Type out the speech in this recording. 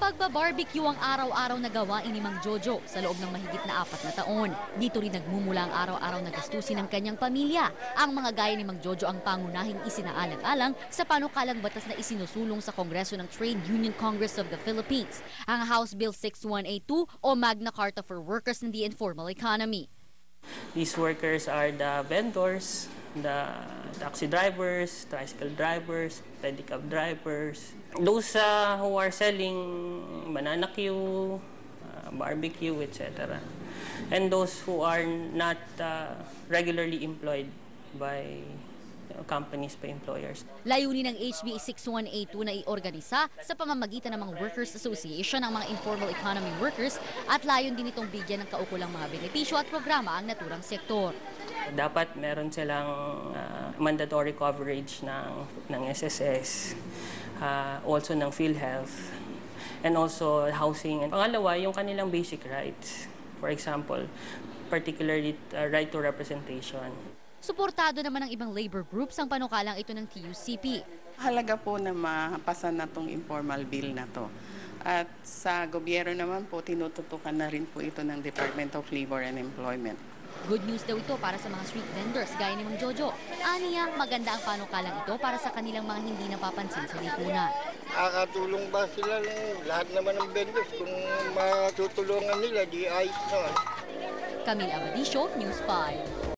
Pagbabarbecue ang araw-araw na gawain ni Mang Jojo sa loob ng mahigit na 4 na taon. Dito rin nagmumula ang araw-araw na gastusin ng kanyang pamilya. Ang mga gaya ni Mang Jojo ang pangunahing isinaalang-alang sa panukalang batas na isinusulong sa Kongreso ng Trade Union Congress of the Philippines, ang House Bill 6182 o Magna Carta for Workers in the Informal Economy. These workers are the vendors, the taxi drivers, tricycle drivers, pedicab drivers, those who are selling banana queue, barbecue, etc. And those who are not regularly employed by companies, by employers. Layunin ng HB 6182 na iorganisa sa pamamagitan ng mga Workers Association ng mga informal economy workers at layon din itong bigyan ng kaukulang mga benepisyo at programa ang naturang sektor. Dapat meron silang mandatory coverage ng SSS, also ng PhilHealth, and also housing. And pangalawa, yung kanilang basic rights. For example, particularly right to representation. Suportado naman ng ibang labor groups ang panukalang ito ng TUCP. Halaga po na mapasa na itong informal bill na to. At sa gobyerno naman po, tinututukan na rin po ito ng Department of Labor and Employment. Good news daw ito para sa mga street vendors gaya ni Mang Jojo. Aniya, maganda ang panukalang ito para sa kanilang mga hindi napapansin sa lipunan. Nakatulong ba sila lahat naman ng vendors? Kung matutulungan nila, di ayos naman. Camille Abadisio, News 5.